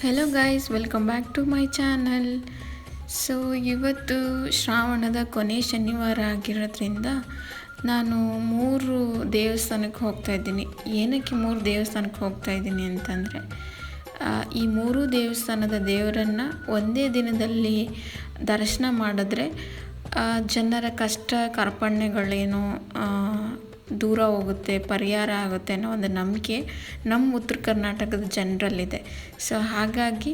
Hello guys, welcome back to my channel. So ಇವತ್ತು ಶ್ರಾವಣದ ಕೊನೆ ಶನಿವಾರ ಆಗಿರೋದ್ರಿಂದ ನಾನು 3 ದೇವಸ್ಥಾನಕ್ಕೆ ಹೋಗ್ತಾಯಿದ್ದೀನಿ. ಏನಕ್ಕೆ 3 ದೇವಸ್ಥಾನಕ್ಕೆ ಹೋಗ್ತಾಯಿದ್ದೀನಿ ಅಂತಂದರೆ, ಈ 3 ದೇವಸ್ಥಾನದ ದೇವರನ್ನು ಒಂದೇ ದಿನದಲ್ಲಿ ದರ್ಶನ ಮಾಡಿದ್ರೆ ಜನರ ಕಷ್ಟ ಕಾರ್ಪಣ್ಯಗಳೇನು ದೂರ ಹೋಗುತ್ತೆ, ಪರಿಹಾರ ಆಗುತ್ತೆ ಅನ್ನೋ ಒಂದು ನಂಬಿಕೆ ನಮ್ಮ ಉತ್ತರ ಕರ್ನಾಟಕದ ಜನರಲ್ಲಿದೆ. ಸೊ ಹಾಗಾಗಿ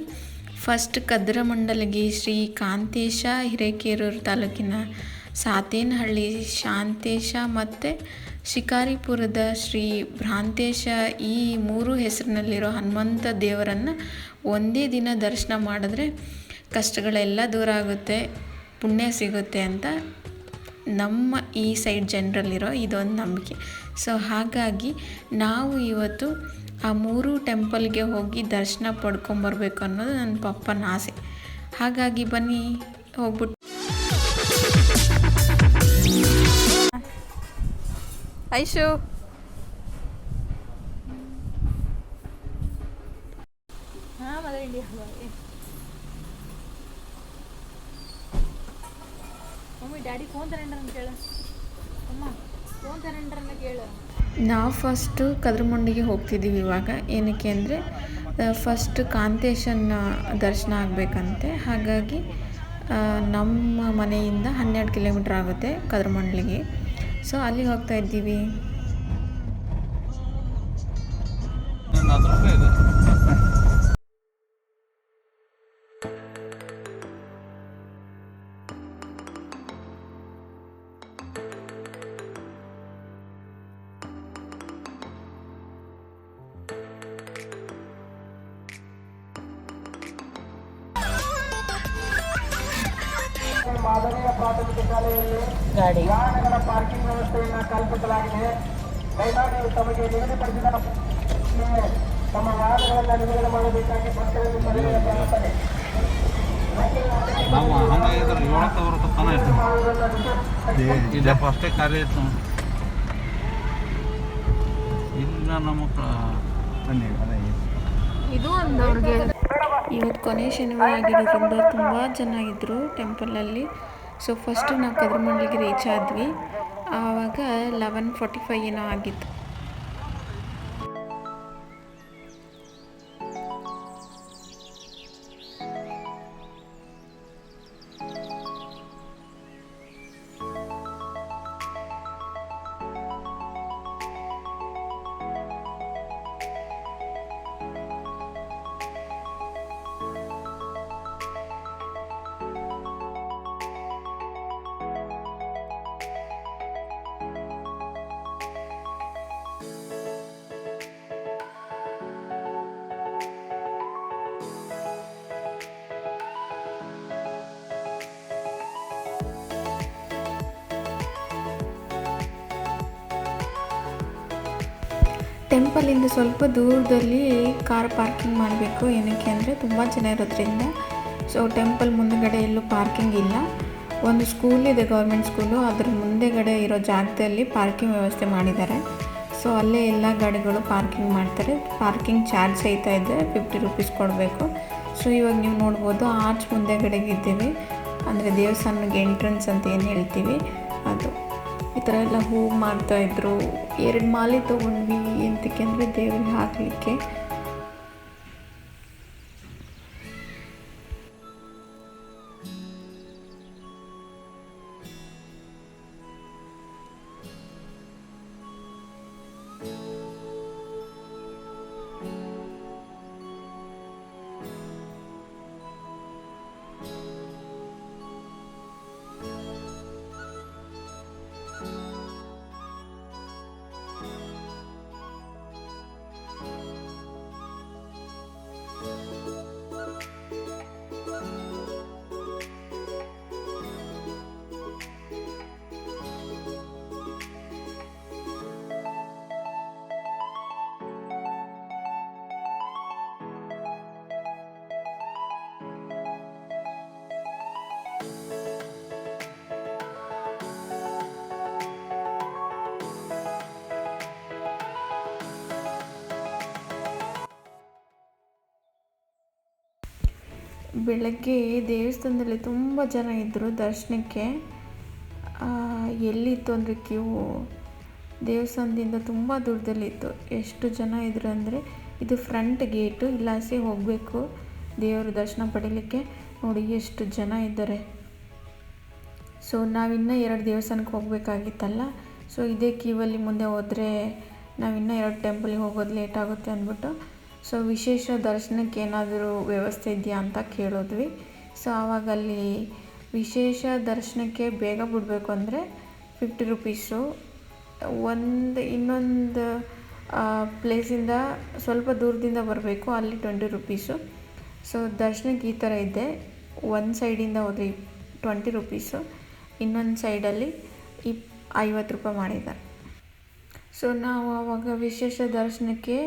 ಫಸ್ಟ್ ಕದ್ರಮಂಡಲಗಿ ಶ್ರೀ ಕಾಂತೇಶ ಹಿರೇಕೆರೂರು ತಾಲೂಕಿನ ಸಾತೇನಹಳ್ಳಿ ಶಾಂತೇಶ ಮತ್ತು ಶಿಕಾರಿಪುರದ ಶ್ರೀ ಭ್ರಾಂತೇಶ, ಈ 3 ಹೆಸರಿನಲ್ಲಿರೋ ಹನುಮಂತ ದೇವರನ್ನು ಒಂದೇ ದಿನ ದರ್ಶನ ಮಾಡಿದ್ರೆ ಕಷ್ಟಗಳೆಲ್ಲ ದೂರ ಆಗುತ್ತೆ, ಪುಣ್ಯ ಸಿಗುತ್ತೆ ಅಂತ ನಮ್ಮ ಈ ಸೈಡ್ ಜನರಲ್ಲಿರೋ ಇದೊಂದು ನಂಬಿಕೆ. ಸೊ ಹಾಗಾಗಿ ನಾವು ಇವತ್ತು ಆ 3 ಟೆಂಪಲ್ಗೆ ಹೋಗಿ ದರ್ಶನ ಪಡ್ಕೊಂಬರ್ಬೇಕು ಅನ್ನೋದು ನನ್ನ ಪಪ್ಪನ ಆಸೆ. ಹಾಗಾಗಿ ಬನ್ನಿ ಹೋಗ್ಬಿಟ್ಟು. ಐಶು ಮಮ್ಮಿ ಡ್ಯಾಡಿ ಫೋನ್ ತಗೊಂಡ್ರನ್ನ ಕೇಳು. ಅಮ್ಮ ಫೋನ್ ತಗೊಂಡ್ರನ್ನ ಕೇಳು. ನಾವು ಫಸ್ಟು ಕದ್ರಮಂಡಿಗೆ ಹೋಗ್ತಿದ್ದೀವಿ ಇವಾಗ. ಏನಕ್ಕೆ ಅಂದರೆ ಫಸ್ಟ್ ಕಾಂತೇಶನ ದರ್ಶನ ಆಗಬೇಕಂತೆ. ಹಾಗಾಗಿ ನಮ್ಮ ಮನೆಯಿಂದ 12 ಕಿಲೋಮೀಟ್ರ್ ಆಗುತ್ತೆ ಕದ್ರಮಂಡ್ಲಿಗೆ. ಸೊ ಅಲ್ಲಿಗೆ ಹೋಗ್ತಾ ಇದ್ದೀವಿ. ಮಾದರಿಯ ಪ್ರಾಥಮಿಕ ಶಾಲೆಯಲ್ಲಿ ವಾಹನಗಳ ಪಾರ್ಕಿಂಗ್ ವ್ಯವಸ್ಥೆಯನ್ನು ಕಲ್ಪಿಸಲಾಗಿದೆ. ದಯಮಾಡಿ ತಮಗೆ ನಿಗದಿಪಡಿಸಿದ ತಮ್ಮ ವಾಹನಗಳನ್ನು ನಿಲುಗಡೆ ಮಾಡಬೇಕಾಗಿ ಭಕ್ತರಲ್ಲಿ ಮನವಿಯ ಪ್ರಾರ್ಥನೆ. ನಾವು ಹಂಗಾಗಿದ್ರೆ 7 ಬರುತ್ತೆ ತಾನೇ ಇತ್ತು. ಇದೆ ಫಸ್ಟೇ ಕಾರ್ಯ ಇತ್ತು. ಇಲ್ಲ ನಮ್ಮ ಇದು ಒಂದು ಅವ್ರಿಗೆ ಇವತ್ತು ಕೊನೆ ಶನಿವಾರ ಆಗಿರೋದ್ರಿಂದ ತುಂಬ ಜನ ಇದ್ದರು ಟೆಂಪಲಲ್ಲಿ. ಸೊ ಫಸ್ಟು ನಾವು ಕದ್ರಮಂಡ್ಲಿಗೆ ರೀಚ್ ಆದ್ವಿ. ಆವಾಗ 11:45 ಏನೋ ಆಗಿತ್ತು. ಟೆಂಪಲಿಂದ ಸ್ವಲ್ಪ ದೂರದಲ್ಲಿ ಕಾರ್ ಪಾರ್ಕಿಂಗ್ ಮಾಡಬೇಕು. ಏನಕ್ಕೆ ಅಂದರೆ ತುಂಬ ಜನ ಇರೋದ್ರಿಂದ. ಸೊ ಟೆಂಪಲ್ ಮುಂದಗಡೆ ಎಲ್ಲೂ ಪಾರ್ಕಿಂಗ್ ಇಲ್ಲ. ಒಂದು ಸ್ಕೂಲ್ ಇದೆ, ಗೌರ್ಮೆಂಟ್ ಸ್ಕೂಲು, ಅದ್ರ ಮುಂದೆಗಡೆ ಇರೋ ಜಾಗದಲ್ಲಿ ಪಾರ್ಕಿಂಗ್ ವ್ಯವಸ್ಥೆ ಮಾಡಿದ್ದಾರೆ. ಸೊ ಅಲ್ಲೇ ಎಲ್ಲ ಗಾಡಿಗಳು ಪಾರ್ಕಿಂಗ್ ಮಾಡ್ತಾರೆ. ಪಾರ್ಕಿಂಗ್ ಚಾರ್ಜ್ ಸಹಿತ ಇದೆ, 50 ರೂಪೀಸ್ ಕೊಡಬೇಕು. ಸೊ ಇವಾಗ ನೀವು ನೋಡ್ಬೋದು, ಆರ್ಚ್ ಮುಂದೆಗಡೆಗೆ ಇದ್ದೀವಿ. ಅಂದರೆ ದೇವಸ್ಥಾನಕ್ಕೆ ಎಂಟ್ರೆನ್ಸ್ ಅಂತ ಏನು ಹೇಳ್ತೀವಿ ಅದು. ಈ ಥರ ಎಲ್ಲ ಹೂವು ಮಾರ್ತಾಯಿದ್ರು. 2 ಮಾಲೆ ತೊಗೊಂಡ್ವಿ. ಎಂತಕ್ಕೆ ಅಂದರೆ ದೇವ್ರಿಗೆ ಹಾಕಲಿಕ್ಕೆ. ಬೆಳಗ್ಗೆ ದೇವಸ್ಥಾನದಲ್ಲಿ ತುಂಬ ಜನ ಇದ್ದರು ದರ್ಶನಕ್ಕೆ. ಎಲ್ಲಿತ್ತು ಅಂದರೆ ಕ್ಯೂ ದೇವಸ್ಥಾನದಿಂದ ತುಂಬ ದೂರದಲ್ಲಿತ್ತು. ಎಷ್ಟು ಜನ ಇದ್ರು ಅಂದರೆ ಇದು ಫ್ರಂಟ್ ಗೇಟು, ಇಲ್ಲಾಸೆ ಹೋಗಬೇಕು ದೇವರ ದರ್ಶನ ಪಡೀಲಿಕ್ಕೆ. ನೋಡಿ ಎಷ್ಟು ಜನ ಇದ್ದಾರೆ. ಸೊ ನಾವಿನ್ನೂ 2 ದೇವಸ್ಥಾನಕ್ಕೆ ಹೋಗಬೇಕಾಗಿತ್ತಲ್ಲ. ಸೊ ಇದೇ ಕ್ಯೂವಲ್ಲಿ ಮುಂದೆ ಹೋದರೆ ನಾವಿನ್ನೂ 2 ಟೆಂಪಲಿಗೆ ಹೋಗೋದು ಲೇಟ್ ಆಗುತ್ತೆ ಅಂದ್ಬಿಟ್ಟು ಸೊ ವಿಶೇಷ ದರ್ಶನಕ್ಕೆ ಏನಾದರೂ ವ್ಯವಸ್ಥೆ ಇದೆಯಾ ಅಂತ ಕೇಳಿದ್ವಿ. ಸೊ ಆವಾಗ ಅಲ್ಲಿ ವಿಶೇಷ ದರ್ಶನಕ್ಕೆ ಬೇಗ ಬಿಡಬೇಕು ಅಂದರೆ 50 ರುಪೀಸು. ಇನ್ನೊಂದು ಪ್ಲೇಸಿಂದ ಸ್ವಲ್ಪ ದೂರದಿಂದ ಬರಬೇಕು, ಅಲ್ಲಿ 20 ರುಪೀಸು. ಸೊ ದರ್ಶನಕ್ಕೆ ಈ ಥರ ಇದೆ. ಒಂದು ಸೈಡಿಂದ ಹೋದರೆ 20 ರುಪೀಸು, ಇನ್ನೊಂದು ಸೈಡಲ್ಲಿ 50 ರೂಪಾಯಿ ಮಾಡಿದ್ದಾರೆ. ಸೊ ನಾವು ಆವಾಗ ವಿಶೇಷ ದರ್ಶನಕ್ಕೆ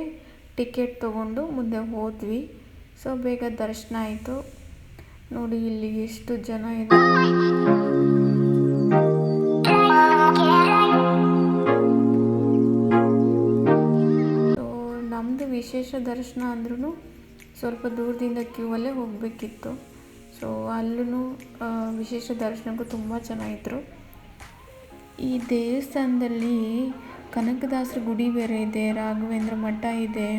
ಟಿಕೆಟ್ ತೊಗೊಂಡು ಮುಂದೆ ಹೋದ್ವಿ. ಸೊ ಬೇಗ ದರ್ಶನ ಆಯಿತು. ನೋಡಿ ಇಲ್ಲಿ ಎಷ್ಟು ಜನ ಇದೆ. ಸೊ ನಮ್ಮದು ವಿಶೇಷ ದರ್ಶನ ಅಂದ್ರೂ ಸ್ವಲ್ಪ ದೂರದಿಂದ ಕ್ಯೂವಲ್ಲೇ ಹೋಗಬೇಕಿತ್ತು. ಸೊ ಅಲ್ಲೂ ವಿಶೇಷ ದರ್ಶನಕ್ಕೂ ತುಂಬ ಚೆನ್ನಾಗಿದ್ರು. ಈ ದೇವಸ್ಥಾನದಲ್ಲಿ ಕನಕದಾಸರ ಗುಡಿ ಬೇರೆ ಇದೆ, ರಾಘವೇಂದ್ರ ಮಠ ಇದೆ.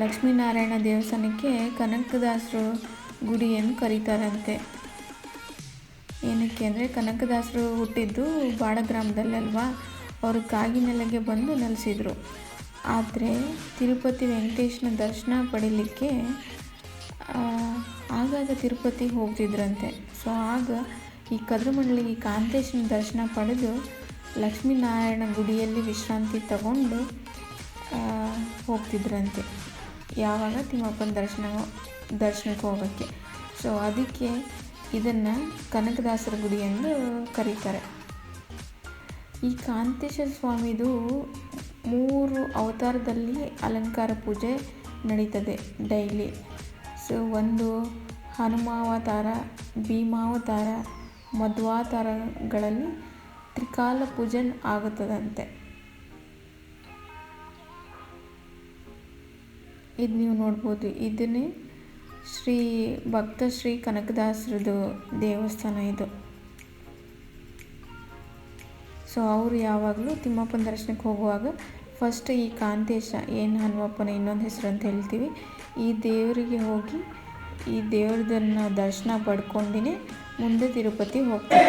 ಲಕ್ಷ್ಮೀನಾರಾಯಣ ದೇವಸ್ಥಾನಕ್ಕೆ ಕನಕದಾಸರು ಗುಡಿ ಎಂದು ಕರೀತಾರಂತೆ. ಏನಕ್ಕೆ ಅಂದರೆ ಕನಕದಾಸರು ಹುಟ್ಟಿದ್ದು ಬಾಡ ಗ್ರಾಮದಲ್ಲಲ್ವಾ, ಅವರು ಕಾಗಿನೆಲೆಗೆ ಬಂದು ನೆಲೆಸಿದರು. ಆದರೆ ತಿರುಪತಿ ವೆಂಕಟೇಶನ ದರ್ಶನ ಪಡೀಲಿಕ್ಕೆ ಆಗಾಗ ತಿರುಪತಿಗೆ ಹೋಗ್ತಿದ್ರಂತೆ. ಸೊ ಆಗ ಈ ಕದ್ರಮಂಡಲಿಗೆ ಕಾಂತೇಶನ ದರ್ಶನ ಪಡೆದು ಲಕ್ಷ್ಮೀನಾರಾಯಣ ಗುಡಿಯಲ್ಲಿ ವಿಶ್ರಾಂತಿ ತಗೊಂಡು ಹೋಗ್ತಿದ್ರಂತೆ, ಯಾವಾಗ ತಿಮ್ಮಪ್ಪನ ದರ್ಶನಕ್ಕೆ ಹೋಗೋಕ್ಕೆ. ಸೊ ಅದಕ್ಕೆ ಇದನ್ನು ಕನಕದಾಸರ ಗುಡಿ ಎಂದು ಕರೀತಾರೆ. ಈ ಕಾಂತೇಶ್ವರ ಸ್ವಾಮಿದು 3 ಅವತಾರದಲ್ಲಿ ಅಲಂಕಾರ ಪೂಜೆ ನಡೀತದೆ ಡೈಲಿ. ಸೊ ಒಂದು ಹನುಮಾವತಾರ, ಭೀಮಾವತಾರ, ಮಧ್ವಾವತಾರಗಳಲ್ಲಿ ತ್ರಿಕಾಲ ಪೂಜೆ ಆಗುತ್ತದಂತೆ. ಇದು ನೀವು ನೋಡ್ಬೋದು. ಇದನ್ನೇ ಶ್ರೀ ಕನಕದಾಸರದು ದೇವಸ್ಥಾನ ಇದು. ಸೊ ಅವರು ಯಾವಾಗಲೂ ತಿಮ್ಮಪ್ಪನ ದರ್ಶನಕ್ಕೆ ಹೋಗುವಾಗ ಫಸ್ಟ್ ಈ ಕಾಂತೇಶ, ಏನು ಹನುಮಪ್ಪನ ಇನ್ನೊಂದು ಹೆಸರು ಅಂತ ಹೇಳ್ತೀವಿ, ಈ ದೇವರಿಗೆ ಹೋಗಿ ಈ ದೇವ್ರದನ್ನು ದರ್ಶನ ಪಡ್ಕೊಂಡಿನೇ ಮುಂದೆ ತಿರುಪತಿ ಹೋಗ್ತಾರೆ.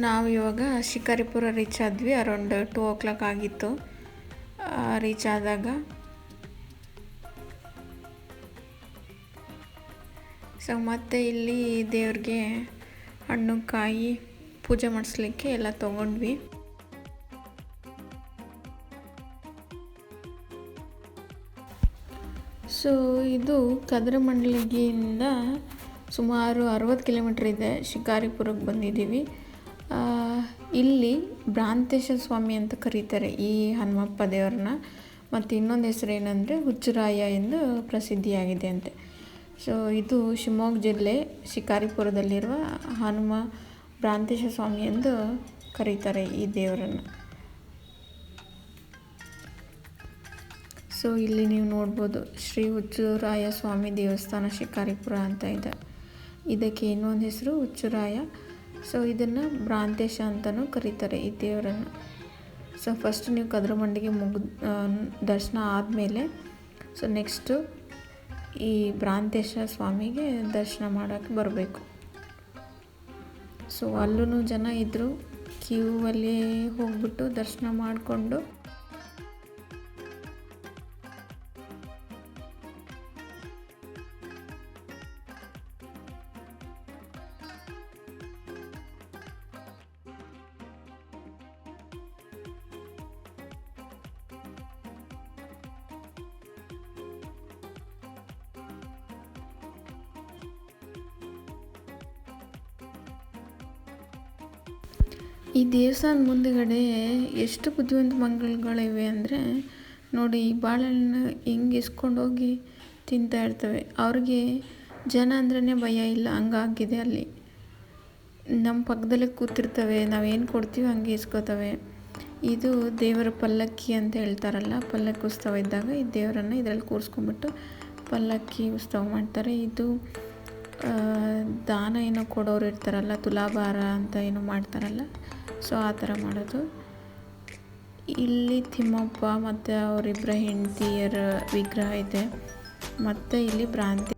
ನಾವು ಇವಾಗ ಶಿಕಾರಿಪುರ ರೀಚ್ ಆದ್ವಿ. ಅರೌಂಡ್ 2 o'clock ಆಗಿತ್ತು ರೀಚ್ ಆದಾಗ. ಸೊ ಮತ್ತೆ ಇಲ್ಲಿ ದೇವ್ರಿಗೆ ಹಣ್ಣು ಕಾಯಿ ಪೂಜೆ ಮಾಡಿಸ್ಲಿಕ್ಕೆ ಎಲ್ಲ ತೊಗೊಂಡ್ವಿ. ಸೊ ಇದು ಕದ್ರಮಂಡಲಿಗಿಂದ ಸುಮಾರು 60 ಕಿಲೋಮೀಟ್ರ್ ಇದೆ. ಶಿಕಾರಿಪುರಕ್ಕೆ ಬಂದಿದ್ದೀವಿ. ಇಲ್ಲಿ ಭ್ರಾಂತೇಶ ಸ್ವಾಮಿ ಅಂತ ಕರೀತಾರೆ ಈ ಹನುಮಪ್ಪ ದೇವ್ರನ್ನ. ಮತ್ತು ಇನ್ನೊಂದು ಹೆಸರು ಏನಂದರೆ ಹುಚ್ಚುರಾಯ ಎಂದು ಪ್ರಸಿದ್ಧಿಯಾಗಿದೆ ಅಂತೆ. ಸೊ ಇದು ಶಿವಮೊಗ್ಗ ಜಿಲ್ಲೆ ಶಿಕಾರಿಪುರದಲ್ಲಿರುವ ಭ್ರಾಂತೇಶ ಸ್ವಾಮಿ ಎಂದು ಕರೀತಾರೆ ಈ ದೇವರನ್ನು. ಸೊ ಇಲ್ಲಿ ನೀವು ನೋಡ್ಬೋದು ಶ್ರೀ ಹುಚ್ಚುರಾಯ ಸ್ವಾಮಿ ದೇವಸ್ಥಾನ ಶಿಕಾರಿಪುರ ಅಂತ ಇದೆ. ಇದಕ್ಕೆ ಇನ್ನೊಂದು ಹೆಸರು ಹುಚ್ಚುರಾಯ. ಸೊ ಇದನ್ನು ಭ್ರಾಂತೇಶ ಅಂತಲೂ ಕರೀತಾರೆ ಈ ದೇವರನ್ನು. ಸೊ ಫಸ್ಟ್ ನೀವು ಕದ್ರಮಂಡಿಗೆ ದರ್ಶನ ಆದಮೇಲೆ ಸೊ ನೆಕ್ಸ್ಟು ಈ ಭ್ರಾಂತೇಶ ಸ್ವಾಮಿಗೆ ದರ್ಶನ ಮಾಡೋಕ್ಕೆ ಬರಬೇಕು. ಸೊ ಅಲ್ಲೂ ಜನ ಇದ್ದರು. ಕ್ಯೂ ಅಲ್ಲಿ ಹೋಗ್ಬಿಟ್ಟು ದರ್ಶನ ಮಾಡಿಕೊಂಡು ಈ ದೇವಸ್ಥಾನ ಮುಂದುಗಡೆ ಎಷ್ಟು ಬುದ್ಧಿವಂತ ಮಂಗಗಳಿವೆ ಅಂದರೆ ನೋಡಿ, ಈ ಬಾಳೆಹಣ್ಣು ಹಿಂಗೆ ಇಸ್ಕೊಂಡೋಗಿ ತಿಂತಾ ಇರ್ತವೆ. ಅವ್ರಿಗೆ ಜನ ಅಂದ್ರೇ ಭಯ ಇಲ್ಲ, ಹಂಗಾಗಿದೆ ಅಲ್ಲಿ. ನಮ್ಮ ಪಕ್ಕದಲ್ಲೇ ಕೂತಿರ್ತವೆ, ನಾವೇನು ಕೊಡ್ತೀವಿ ಹಂಗೆ ಇಸ್ಕೋತವೆ. ಇದು ದೇವರ ಪಲ್ಲಕ್ಕಿ ಅಂತ ಹೇಳ್ತಾರಲ್ಲ, ಪಲ್ಲಕ್ಕಿ ಉತ್ಸವ ಇದ್ದಾಗ ಈ ದೇವರನ್ನು ಇದರಲ್ಲಿ ಕೂರಿಸ್ಕೊಂಡ್ಬಿಟ್ಟು ಪಲ್ಲಕ್ಕಿ ಉತ್ಸವ ಮಾಡ್ತಾರೆ. ಇದು ದಾನ ಏನೋ ಕೊಡೋರು ಇರ್ತಾರಲ್ಲ, ತುಲಾಭಾರ ಅಂತ ಏನೋ ಮಾಡ್ತಾರಲ್ಲ, ಸೊ ಆ ಥರ ಮಾಡೋದು. ಇಲ್ಲಿ ತಿಮ್ಮಪ್ಪ ಮತ್ತು ಅವರಿಬ್ಬರ ಹೆಂಡತಿಯರ ವಿಗ್ರಹ ಇದೆ. ಮತ್ತು ಇಲ್ಲಿ ಭ್ರಾಂತಿ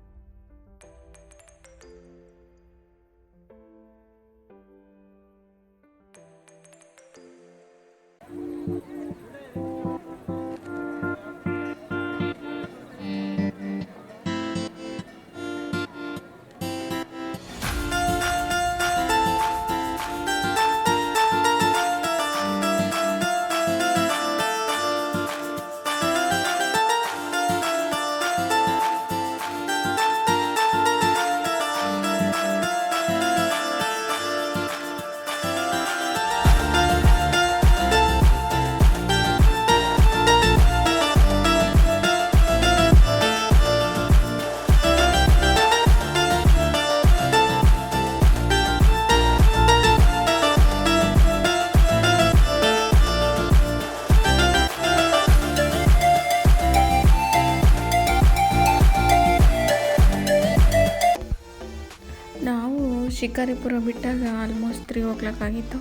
ಶಿಕಾರಿಪುರ ಬಿಟ್ಟಾಗ ಆಲ್ಮೋಸ್ಟ್ 3 o'clock ಆಗಿತ್ತು.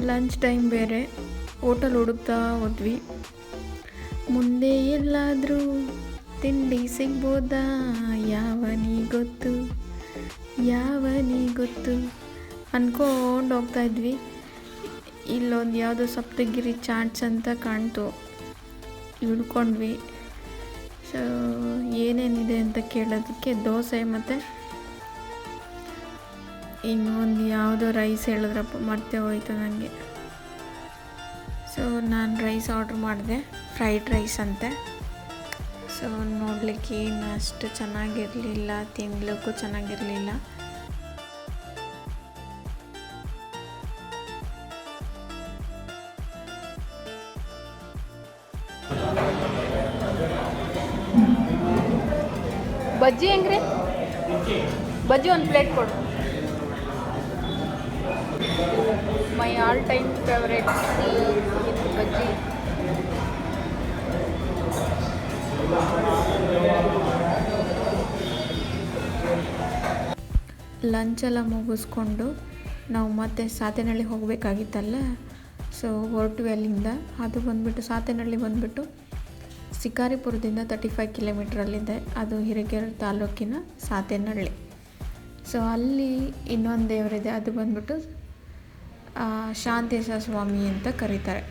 ಲಂಚ್ ಟೈಮ್ ಬೇರೆ. ಹೋಟೆಲ್ ಹುಡುಕ್ತಾ ಹೋದ್ವಿ. ಮುಂದೆ ಎಲ್ಲಾದರೂ ತಿಂಡಿ ಸಿಗ್ಬೋದಾ ಯಾವನಿಗೊತ್ತು ಅಂದ್ಕೊಂಡು ಹೋಗ್ತಾಯಿದ್ವಿ. ಇಲ್ಲೊಂದು ಯಾವುದೋ ಸಪ್ತಗಿರಿ ಚಾಟ್ಸ್ ಅಂತ ಕಾಣ್ತು, ಹಿಡ್ಕೊಂಡ್ವಿ. ಸೊ ಏನೇನಿದೆ ಅಂತ ಕೇಳೋದಕ್ಕೆ ದೋಸೆ ಮತ್ತು ಇನ್ನೊಂದು ಯಾವುದೋ ರೈಸ್ ಹೇಳಿದ್ರಪ್ಪ, ಮತ್ತೆ ಹೋಯ್ತು ನನಗೆ. ಸೊ ನಾನು ರೈಸ್ ಆರ್ಡ್ರ್ ಮಾಡಿದೆ, ಫ್ರೈಡ್ ರೈಸ್ ಅಂತೆ. ಸೊ ನೋಡಲಿಕ್ಕೆ ಏನು ಅಷ್ಟು ಚೆನ್ನಾಗಿರಲಿಲ್ಲ, ತಿನ್ನಲಿಕ್ಕೂ ಚೆನ್ನಾಗಿರಲಿಲ್ಲ. ಬಜ್ಜಿ ಹೆಂಗ್ರಿ? ಬಜ್ಜಿ ಒಂದು ಪ್ಲೇಟ್ ಕೊಡು. ಮೈ ಆಲ್ ಟೈಮ್ ಫೇವ್ರೇಟ್ ಬಜ್ಜಿ. ಲಂಚೆಲ್ಲ ಮುಗಿಸ್ಕೊಂಡು ನಾವು ಮತ್ತೆ ಸಾತೇನಹಳ್ಳಿ ಹೋಗಬೇಕಾಗಿತ್ತಲ್ಲ. ಸೊ ಹೊರಟ್ವಿ ಅಲ್ಲಿಂದ. ಅದು ಬಂದುಬಿಟ್ಟು ಸಾತೇನಹಳ್ಳಿ ಬಂದುಬಿಟ್ಟು ಶಿಕಾರಿಪುರದಿಂದ 35 ಕಿಲೋಮೀಟ್ರಲ್ಲಿದೆ. ಅದು ಹಿರೇಕೆರೂರು ತಾಲೂಕಿನ ಸಾತೇನಹಳ್ಳಿ. ಸೊ ಅಲ್ಲಿ ಇನ್ನೊಂದು ದೇವರಿದೆ, ಅದು ಬಂದುಬಿಟ್ಟು ಶಾಂತೇಶ ಸ್ವಾಮಿ ಅಂತ ಕರೀತಾರೆ.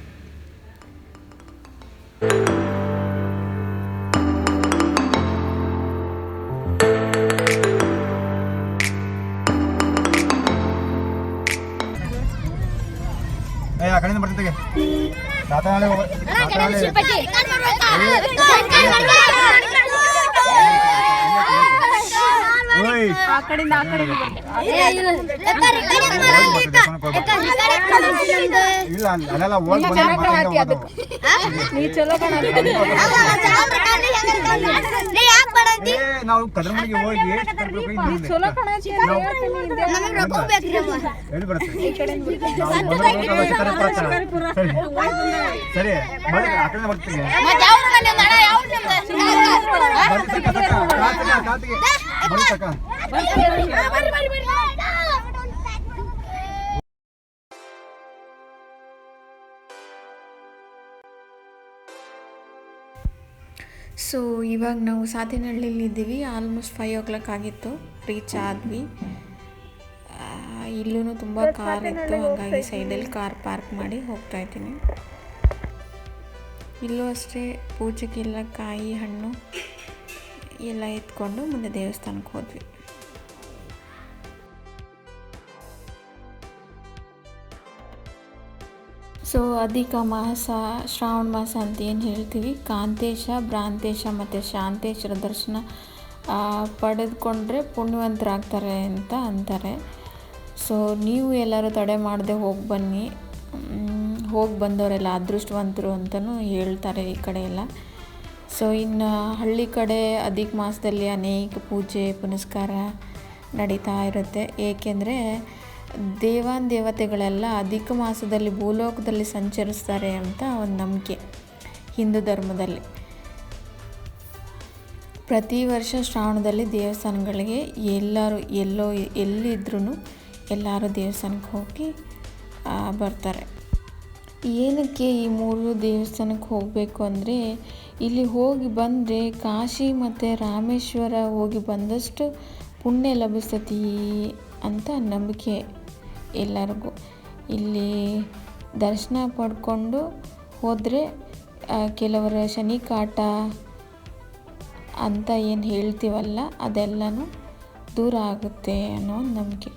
ಆ ಕಡೆಯಿಂದ ಬರ್ತಿದ್ದೆ ಇಲ್ಲ ಅಲ್ಲೆಲ್ಲ ನಾವು ಕದ್ರಮಣಿಗೆ ಹೋಗಿ ಎಲ್ಲಿ ಬರುತ್ತೆ ಸರಿ ಆ ಕಡೆ ಬರ್ತೀನಿ ಸೊ ಇವಾಗ ನಾವು ಸಾತೇನಹಳ್ಳಿಲಿದ್ದೀವಿ. ಆಲ್ಮೋಸ್ಟ್ 5 o'clock ಆಗಿತ್ತು, ರೀಚ್ ಆದ್ವಿ. ಇಲ್ಲೂ ತುಂಬ ಕಾರ್ ಇತ್ತು, ಹಾಗಾಗಿ ಸೈಡಲ್ಲಿ ಕಾರ್ ಪಾರ್ಕ್ ಮಾಡಿ ಹೋಗ್ತಾ ಇದ್ದೀನಿ. ಇಲ್ಲೂ ಅಷ್ಟೇ ಪೂಜೆಗೆಲ್ಲ ಕಾಯಿ ಹಣ್ಣು ಎಲ್ಲ ಎತ್ಕೊಂಡು ಮುಂದೆ ದೇವಸ್ಥಾನಕ್ಕೆ ಹೋದ್ವಿ. ಸೊ ಅಧಿಕ ಮಾಸ, ಶ್ರಾವಣ ಮಾಸ ಅಂತ ಏನು ಹೇಳ್ತೀವಿ, ಕಾಂತೇಶ, ಭ್ರಾಂತೇಶ ಮತ್ತು ಶಾಂತೇಶ್ವರ ದರ್ಶನ ಪಡೆದುಕೊಂಡ್ರೆ ಪುಣ್ಯವಂತರಾಗ್ತಾರೆ ಅಂತ ಅಂತಾರೆ. ಸೊ ನೀವು ಎಲ್ಲರೂ ತಡೆ ಮಾಡದೆ ಹೋಗಿ ಬಂದವರೆಲ್ಲ ಅದೃಷ್ಟವಂತರು ಅಂತಲೂ ಹೇಳ್ತಾರೆ ಈ ಕಡೆ ಎಲ್ಲ. ಸೊ ಇನ್ನು ಹಳ್ಳಿ ಕಡೆ ಅಧಿಕ ಮಾಸದಲ್ಲಿ ಅನೇಕ ಪೂಜೆ ಪುನಸ್ಕಾರ ನಡೀತಾ ಇರುತ್ತೆ. ಏಕೆಂದರೆ ದೇವತೆಗಳೆಲ್ಲ ಅಧಿಕ ಮಾಸದಲ್ಲಿ ಭೂಲೋಕದಲ್ಲಿ ಸಂಚರಿಸ್ತಾರೆ ಅಂತ ಒಂದು ನಂಬಿಕೆ ಹಿಂದೂ ಧರ್ಮದಲ್ಲಿ. ಪ್ರತಿ ವರ್ಷ ಶ್ರಾವಣದಲ್ಲಿ ದೇವಸ್ಥಾನಗಳಿಗೆ ಎಲ್ಲಿದ್ರೂ ಎಲ್ಲರೂ ದೇವಸ್ಥಾನಕ್ಕೆ ಹೋಗಿ ಬರ್ತಾರೆ. ಏನಕ್ಕೆ ಈ 3 ದೇವಸ್ಥಾನಕ್ಕೆ ಹೋಗಬೇಕು ಅಂದರೆ, ಇಲ್ಲಿ ಹೋಗಿ ಬಂದರೆ ಕಾಶಿ ಮತ್ತು ರಾಮೇಶ್ವರ ಹೋಗಿ ಬಂದಷ್ಟು ಪುಣ್ಯ ಲಭಿಸ್ತತಿ ಅಂತ ನಂಬಿಕೆ ಎಲ್ಲರಿಗೂ. ಇಲ್ಲಿ ದರ್ಶನ ಪಡ್ಕೊಂಡು ಹೋದರೆ ಕೆಲವರ ಶನಿ ಕಾಟ ಅಂತ ಏನು ಹೇಳ್ತೀವಲ್ಲ ಅದೆಲ್ಲನೂ ದೂರ ಆಗುತ್ತೆ ಅನ್ನೋ ಒಂದು ನಂಬಿಕೆ.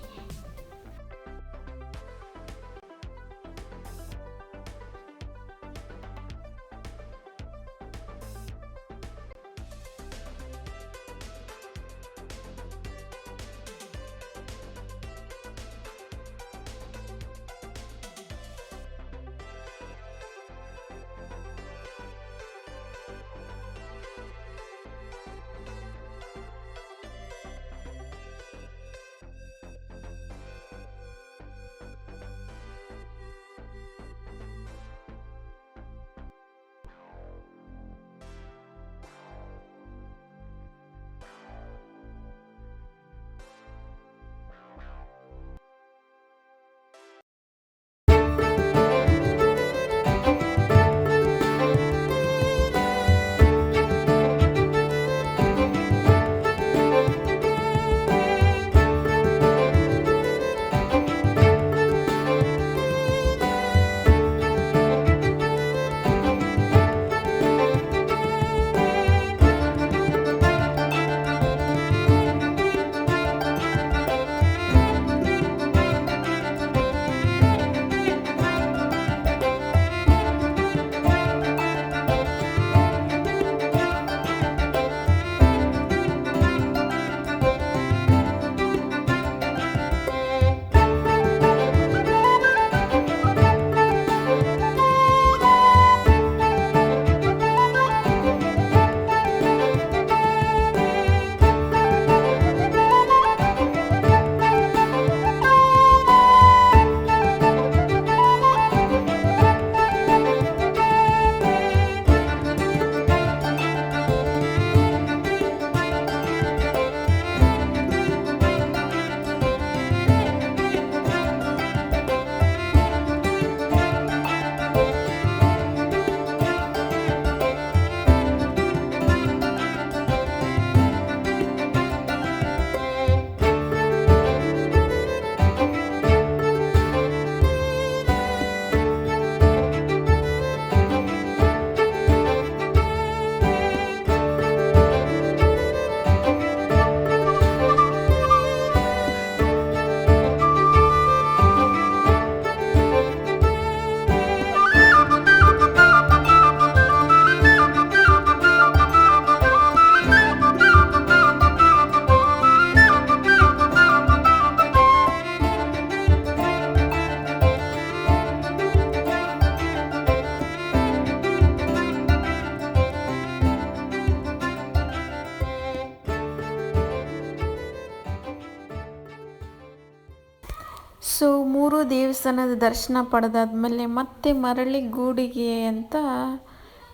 ಸೊ 3 ದೇವಸ್ಥಾನದ ದರ್ಶನ ಪಡೆದಾದ್ಮೇಲೆ ಮತ್ತೆ ಮರಳಿ ಗೂಡಿಗೆ ಅಂತ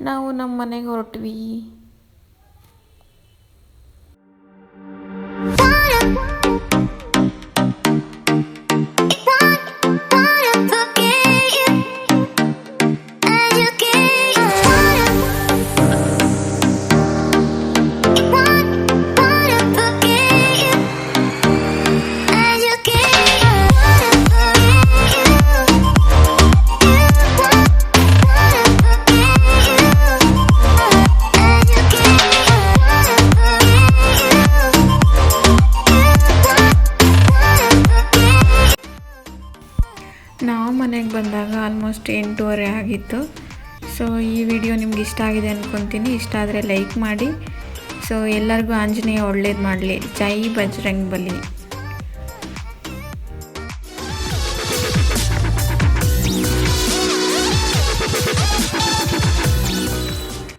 ನಾವು ನಮ್ಮ ಮನೆಗೆ ಹೊರಟ್ವಿ. ನಾವು ಮನೆಗೆ ಬಂದಾಗ ಆಲ್ಮೋಸ್ಟ್ 8:30 ಆಗಿತ್ತು. ಸೊ ಈ ವಿಡಿಯೋ ನಿಮ್ಗೆ ಇಷ್ಟ ಆಗಿದೆ ಅಂದ್ಕೊತೀನಿ. ಇಷ್ಟ ಆದರೆ ಲೈಕ್ ಮಾಡಿ. ಸೊ ಎಲ್ಲರಿಗೂ ಆಂಜನೇಯ ಒಳ್ಳೇದು ಮಾಡಲಿ. ಜೈ ಬಜರಂಗ್ ಬಲಿ.